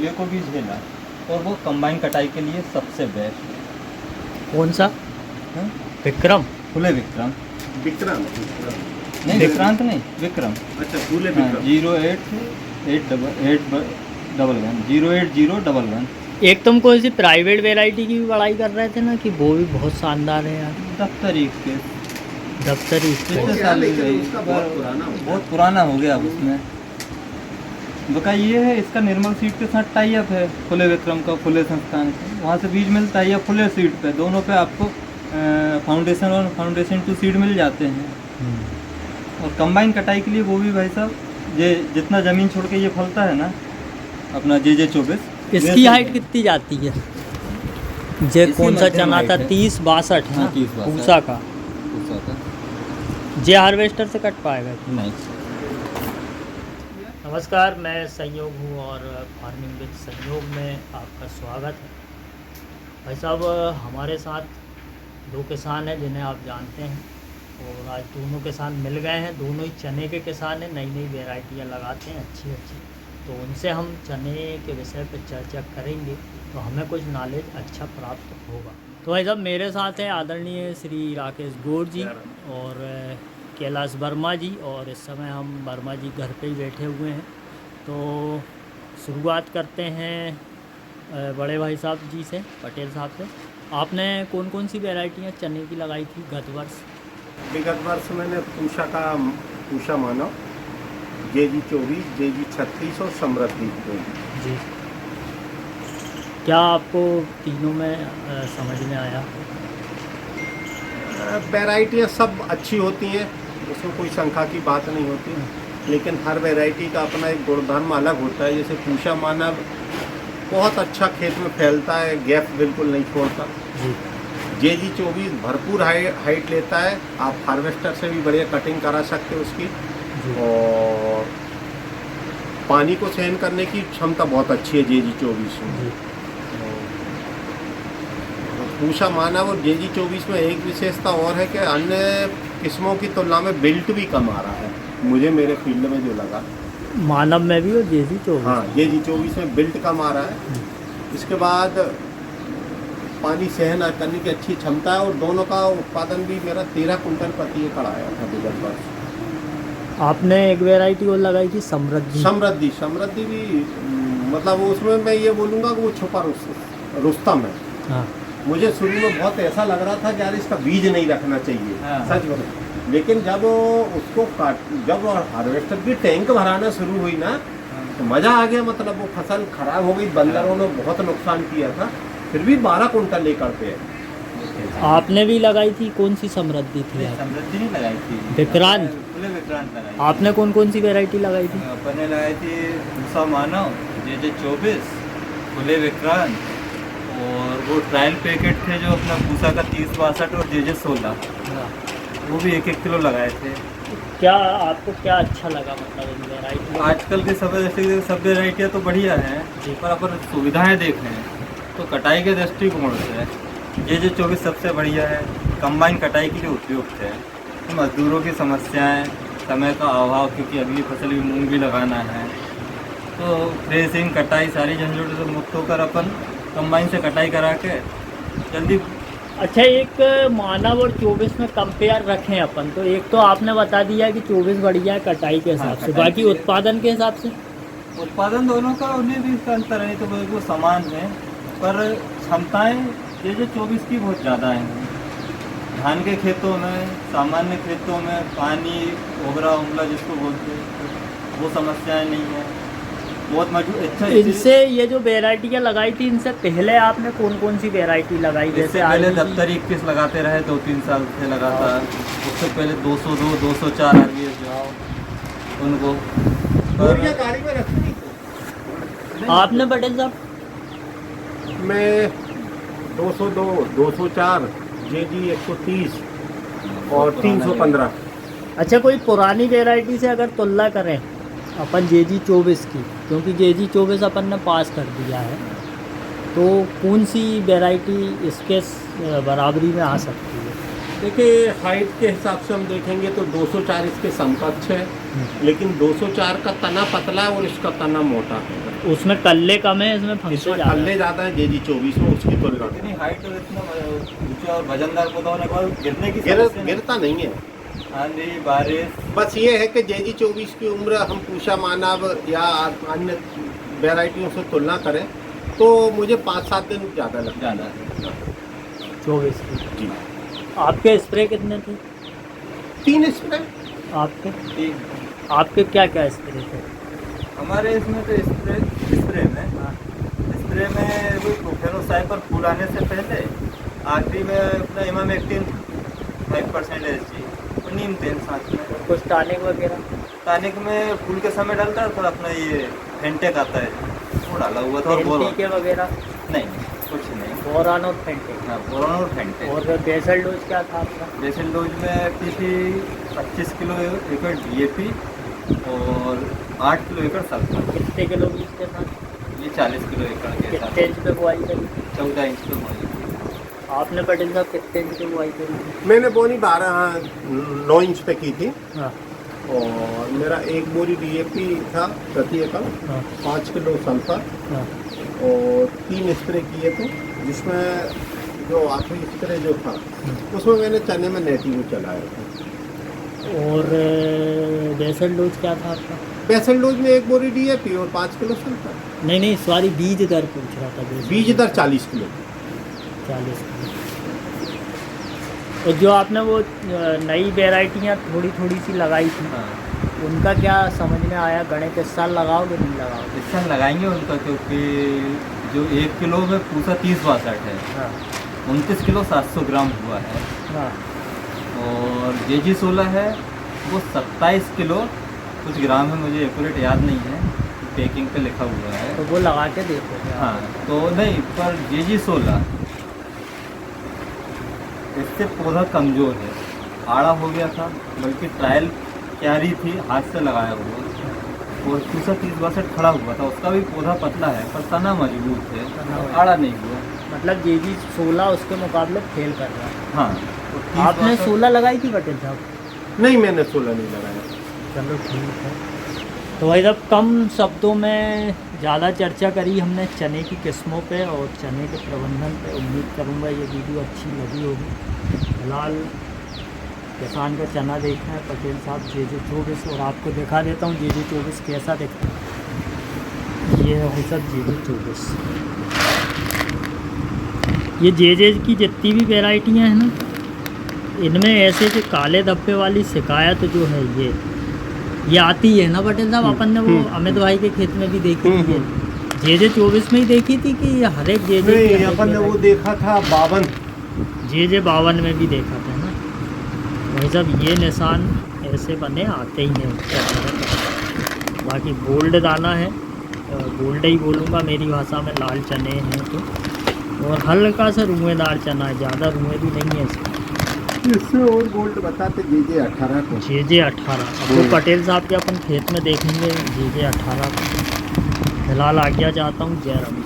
फुले को भी झेला, और वो कंबाइन कटाई के लिए सबसे बेस्ट है। कौन सा? हाँ? विक्रम? फुले विक्रम नहीं, विक्रांत नहीं, विक्रम। अच्छा, फूले हाँ, विक्रम। 08011। एक तुम कोई सी प्राइवेट वैरायटी की भी बड़ाई कर रहे थे ना, कि वो भी बहुत शानदार है यार। दफ्तरी के दफ्तरी कितने गया, साल लेकिन गई, उसका बहुत पुराना हो गया। बहुत पुराना हो गया अब उसमें। बका ये है, इसका निर्मल सीड के साथ टाई अप है, फुले विक्रम का, फुले संस्थान से वहाँ से बीज मिलता है, या फुले सीड पे, दोनों पे आपको फाउंडेशन और फाउंडेशन टू सीड मिल जाते हैं। और कंबाइन कटाई के लिए वो भी भाई साहब, ये जितना ज़मीन छोड़ के ये फलता है ना अपना JJ 24, इसकी हाइट कितनी जाती है? जे इसकी कौन सा मध्यम चना हाइट था? है। 30-62 हाँ, ना? 30-62 पूसा का। पूसा का जे हार्वेस्टर से कट पाएगा? नहीं। नमस्कार, मैं संयोग हूँ और फार्मिंग विद संयोग में आपका स्वागत है। भाई साहब, हमारे साथ दो किसान हैं जिन्हें आप जानते हैं, और आज दोनों किसान मिल गए हैं। दोनों ही चने के किसान हैं, नई नई वेराइटियाँ लगाते हैं अच्छी अच्छी। तो उनसे हम चने के विषय पर चर्चा करेंगे, तो हमें कुछ नॉलेज अच्छा प्राप्त होगा। तो भाई साहब, मेरे साथ हैं आदरणीय श्री राकेश गौड़ जी और कैलाश वर्मा जी, और इस समय हम वर्मा जी घर पे ही बैठे हुए हैं। तो शुरुआत करते हैं बड़े भाई साहब जी से, पटेल साहब से। आपने कौन कौन सी वैरायटियाँ चने की लगाई थी गत वर्ष? विगत वर्ष मैंने पूषा मानव, JG 24, JG 36 और समृद्धि जी। क्या आपको तीनों में समझ में आया? वैरायटियाँ सब अच्छी होती हैं, उसमें कोई शंका की बात नहीं होती, लेकिन हर वैरायटी का अपना एक गुणधर्म अलग होता है। जैसे पूषा मानव बहुत अच्छा खेत में फैलता है, गैप बिल्कुल नहीं छोड़ता। जी। JG 24 भरपूर हाइट लेता है, आप हार्वेस्टर से भी बढ़िया कटिंग करा सकते हो उसकी, जी। और पानी को सहन करने की क्षमता बहुत अच्छी है JG 24 में। जी। पूषा मानव और JG 24 में एक विशेषता और है कि अन्य किस्मों की तुलना में बिल्ट भी कम आ रहा है, मुझे मेरे फील्ड में जो लगा। मानव में भी और JG 24? हाँ, JG 24 में बिल्ट कम आ रहा है। इसके बाद पानी सहन करने की अच्छी क्षमता है, और दोनों का उत्पादन भी मेरा 13 कुंटल प्रति एकड़ आया था विगत वर्ष। आपने एक वैरायटी और लगाई थी समृद्धि? समृद्धि भी मतलब उसमें मैं ये बोलूँगा कि वो छुपा रुस्तम है। हाँ। मुझे शुरू में बहुत ऐसा लग रहा था कि यार इसका बीज नहीं रखना चाहिए, हाँ। सच बताऊं। लेकिन जब उसको जब हार्वेस्टर की टैंक भराना शुरू हुई ना, तो मज़ा आ गया। मतलब वो फसल खराब हो गई, बंदरों ने बहुत नुकसान किया था, फिर भी 12 कुंटल लेकर पे। आपने भी लगाई थी? कौन सी समृद्धि थी आप? समृद्धि नहीं लगाई थी, विक्रांत? फुले विक्रांत लगाई थी। आपने कौन कौन सी वैरायटी लगाई थी? अपने लगाई थी पूषा मानव, JJ 24, फुले विक्रांत, और वो ट्रायल पैकेट थे जो अपना पूषा का 30-62 और JJ 16, वो भी 1-1 किलो लगाए थे। क्या आपको क्या अच्छा लगा मतलब इन वैरायटी? आजकल के सब जैसे सब वेराइटियाँ तो बढ़िया हैं, पर अपन सुविधाएं देखें तो कटाई के दृष्टिकोण से JJ 24 सबसे बढ़िया है, कंबाइन कटाई के लिए उपयुक्त है। तो मजदूरों की समस्याएं, समय का अभाव, क्योंकि अगली फसल भी मूंग भी लगाना है, तो थ्रेसिंग कटाई सारी झंझोटों से मुक्त होकर अपन कंबाइन से कटाई करा के जल्दी। अच्छा, एक मानव और 24 में कंपेयर रखें अपन, तो एक तो आपने बता दिया कि 24 बढ़िया है कटाई के हिसाब से, कटाई बाकी के- उत्पादन के हिसाब से? उत्पादन दोनों का उन्हें भी इसका अंतर है, तो वो समान है, पर क्षमताएं JJ 24 की बहुत ज़्यादा हैं। धान के खेतों में, सामान्य खेतों में पानी ओगरा उमला जिसको बोलते हैं, वो समस्याएं नहीं है, बहुत मजबूत। अच्छा, इनसे ये जो वैरायटियाँ लगाई थी, इनसे पहले आपने कौन कौन सी वैरायटी लगाई? इससे जैसे पहले RBG? दफ्तरी 21 लगाते रहे 2-3 साल से लगातार। उससे पहले 202, 204 RBS जाओ उनको, पर गाड़ी में रखी आपने पटेल साहब? मैं 202, 204, JG 130 और 315। अच्छा, कोई पुरानी वैरायटी से अगर तुलना करें अपन JG 24 की, क्योंकि JG 24 अपन ने पास कर दिया है, तो कौन सी वैरायटी इसके बराबरी में आ सकती है? देखिए हाइट के हिसाब से हम देखेंगे तो 204 इसके समकक्ष है, लेकिन 204 का तना पतला है और इसका तना मोटा है। उसमें कल्ले कम है, इसमें फंसे इसमें ज़्यादा कल्ले है। ज़्यादा है JG 24 में उसकी तुलना में। इतनी हाइट और इतना ऊंचा और वजनदार पौधा होने के बाद गिरने की गिरता नहीं है। आंधी बारिश बस ये है कि JG 24 की उम्र हम पूषा मानव या अन्य वेराइटियों से तुलना करें तो मुझे 5-7 दिन ज़्यादा लगता है। ज़्यादा 24 की। जी, आपके स्प्रे कितने थे? 3 स्प्रे। आपके ठीक। आपके क्या क्या स्प्रे थे? हमारे इसमें तो स्प्रे में वो प्रोफेनोसाइड पर फूल आने से पहले आखिरी में अपना इमामेक्टिन 5% SG और नीम तेल साथ में। कुछ टॉनिक वगैरह? टॉनिक में फूल के समय डालता है, थोड़ा अपना ये फेंटेक आता है वो डाला हुआ था। और बोरॉन के वगैरह? नहीं, कुछ नहीं। बोरॉन और फेंटेक। हाँ, बोरॉन और फेंटेक। और बेसल डोज क्या था आपका? बेसल डोज में की थी 25 किलो एकड़ DAP और 8 किलो एकड़ सल्फर। कितने किलो बीज के साथ? ये 40 किलो एकड़ के साथ। कितने इंच पे बुआई करी? 14 इंच पे बोली। आपने पटेल साहब कितने इंच पे बुआई करी थी? मैंने बोनी 9 इंच पे की थी हाँ और मेरा 1 बोरी DAP था प्रति एकड़, हाँ 5 किलो सल्फर हाँ। और 3 स्प्रे किए थे, जिसमें जो आखिरी स्प्रे जो था उसमें मैंने चने में नेटिंग चलाया था। और बेसल डोज क्या था आपका? बेसल डोज में 1 बोरी DAP और 5 किलो सल्फर। नहीं सॉरी, बीज दर पूछ रहा था। बीज दर 40 किलो। 40 किलो। और जो आपने वो नई वेराइटियाँ थोड़ी थोड़ी सी लगाई थी, हाँ, उनका क्या समझ में आया? गणित इस साल लगाओगे नहीं लगाओगे? इस साल लगाएंगे उनका, क्योंकि जो 1 किलो में पूसा 30-62 है, हाँ 29 किलो 700 ग्राम हुआ है। हाँ। और JG 16 है वो 27 किलो कुछ ग्राम है, मुझे एक्यूरेट याद नहीं है, पैकिंग पे लिखा हुआ है। तो वो लगा के देखो। हाँ, तो नहीं, पर JG 16 इससे पौधा कमज़ोर है, आड़ा हो गया था, बल्कि ट्रायल क्यारी थी हाथ से लगाया हुआ, और पूसा 30-62 खड़ा हुआ था, उसका भी पौधा पतला है पर तना मजबूत है, आड़ा नहीं हुआ। मतलब JG 16 उसके मुकाबले फेल कर रहा है। हाँ, तो आपने 16 लगाई थी पटेल साहब? नहीं, मैंने 16 नहीं लगाया। चलो ठीक है। तो भाई साहब कम शब्दों में ज़्यादा चर्चा करी हमने चने की किस्मों पे और चने के प्रबंधन पे। उम्मीद करूँगा ये वीडियो अच्छी लगी होगी। फिलहाल किसान का चना देखना है पटेल साहब JG 24, और आपको दिखा देता हूँ JG 24 कैसा दिखता है। ये है भाई साहब JG 24। ये JG की जितनी भी वेराइटियाँ हैं ना, इनमें ऐसे जो काले धब्बे वाली शिकायत जो है ये आती है ना पटेल साहब। अपन ने वो अमित भाई के खेत में भी देखी थी, JG 24 में ही देखी थी कि हर एक JG नहीं, अपन ने वो देखा था 52, JG 52 में भी देखा था ना भाई साहब। ये निशान ऐसे बने आते ही हैं उसके। बाकी गोल्ड दाना है, गोल्ड ही बोलूँगा मेरी भाषा में, लाल चने हैं तो, और हल्का सा रुएदार चना है, ज़्यादा रुए भी नहीं है इसमें। इससे और गोल्ड बताते JG 18 को। JG 18 अब वो पटेल साहब के अपन खेत में देखेंगे JG 18 को। फिलहाल आज्ञा चाहता हूँ। जय राम।